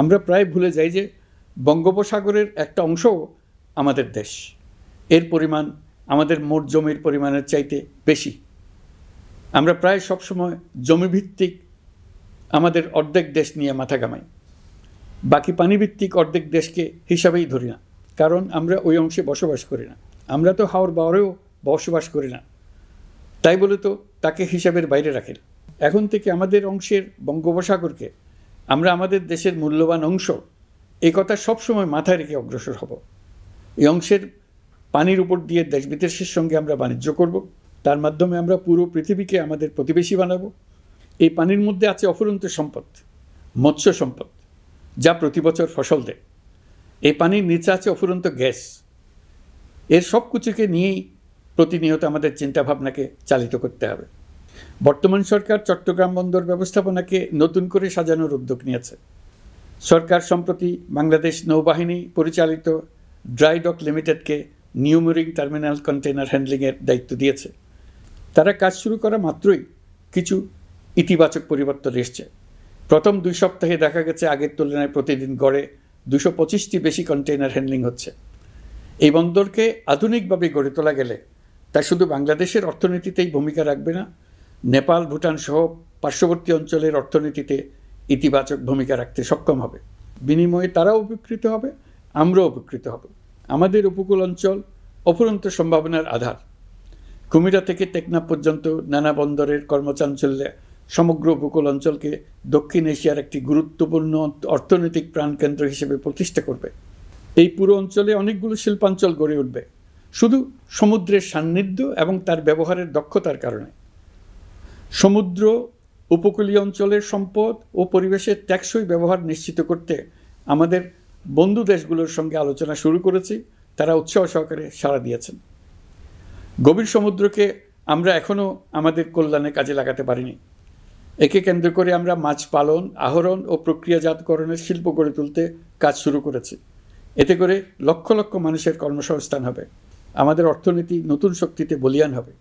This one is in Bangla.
আমরা প্রায় ভুলে যাই যে বঙ্গোপসাগরের একটা অংশও আমাদের দেশ। এর পরিমাণ আমাদের মোট জমির পরিমাণের চাইতে বেশি। আমরা প্রায় সবসময় জমিভিত্তিক আমাদের অর্ধেক দেশ নিয়ে মাথা ঘামাই, বাকি পানিভিত্তিক অর্ধেক দেশকে হিসাবেই ধরি না, কারণ আমরা ওই অংশে বসবাস করি না। আমরা তো হাওর বাওরেও বসবাস করি না, তাই বলে তো তাকে হিসাবের বাইরে রাখেন। এখন থেকে আমাদের অংশের বঙ্গোপসাগরকে আমরা আমাদের দেশের মূল্যবান অংশ, এই কথা সবসময় মাথায় রেখে অগ্রসর হব। এই অংশের পানির উপর দিয়ে দেশ বিদেশের সঙ্গে আমরা বাণিজ্য করব, তার মাধ্যমে আমরা পুরো পৃথিবীকে আমাদের প্রতিবেশী বানাবো। এই পানির মধ্যে আছে অফুরন্ত সম্পদ, মৎস্য সম্পদ, যা প্রতি বছর ফসল দেয়। এই পানির নিচে আছে অফুরন্ত গ্যাস। এর সব কিছুকে নিয়েই প্রতিনিয়ত আমাদের চিন্তাভাবনাকে চালিত করতে হবে। বর্তমান সরকার চট্টগ্রাম বন্দর ব্যবস্থাপনাকে নতুন করে সাজানোর উদ্যোগ নিয়েছে। সরকার সম্প্রতি বাংলাদেশ নৌবাহিনী পরিচালিত ড্রাই ডক লিমিটেডকে নিউ মুরিং টার্মিনাল কন্টেইনার হ্যান্ডলিংয়ের দায়িত্ব দিয়েছে। তারা কাজ শুরু করা মাত্রই কিছু ইতিবাচক পরিবর্তন এসছে। প্রথম 2 সপ্তাহে দেখা গেছে আগের তুলনায় প্রতিদিন গড়ে 225টি বেশি কন্টেইনার হ্যান্ডলিং হচ্ছে। এই বন্দরকে আধুনিকভাবে গড়ে তোলা গেলে তা শুধু বাংলাদেশের অর্থনীতিতেই ভূমিকা রাখবে না, নেপাল, ভুটান সহ পার্শ্ববর্তী অঞ্চলের অর্থনীতিতে ইতিবাচক ভূমিকা রাখতে সক্ষম হবে। বিনিময়ে তারাও উপকৃত হবে, আমরাও উপকৃত হব। আমাদের উপকূল অঞ্চল অফুরন্ত সম্ভাবনার আধার। কুমিরা থেকে টেকনাফ পর্যন্ত নানা বন্দরের কর্মচাঞ্চল্যে সমগ্র উপকূল অঞ্চলকে দক্ষিণ এশিয়ার একটি গুরুত্বপূর্ণ অর্থনৈতিক প্রাণকেন্দ্র হিসেবে প্রতিষ্ঠা করবে। এই পুরো অঞ্চলে অনেকগুলো শিল্পাঞ্চল গড়ে উঠবে শুধু সমুদ্রের সান্নিধ্য এবং তার ব্যবহারের দক্ষতার কারণে। সমুদ্র উপকূলীয় অঞ্চলের সম্পদ ও পরিবেশের টেকসই ব্যবহার নিশ্চিত করতে আমাদের বন্ধু দেশগুলোর সঙ্গে আলোচনা শুরু করেছি। তারা উৎসাহ সহকারে সাড়া দিয়েছেন। গভীর সমুদ্রকে আমরা এখনও আমাদের কল্যাণে কাজে লাগাতে পারিনি। একে কেন্দ্র করে আমরা মাছ পালন, আহরণ ও প্রক্রিয়াজাতকরণের শিল্প গড়ে তুলতে কাজ শুরু করেছি। এতে করে লক্ষ লক্ষ মানুষের কর্মসংস্থান হবে, আমাদের অর্থনীতি নতুন শক্তিতে বলীয়ান হবে।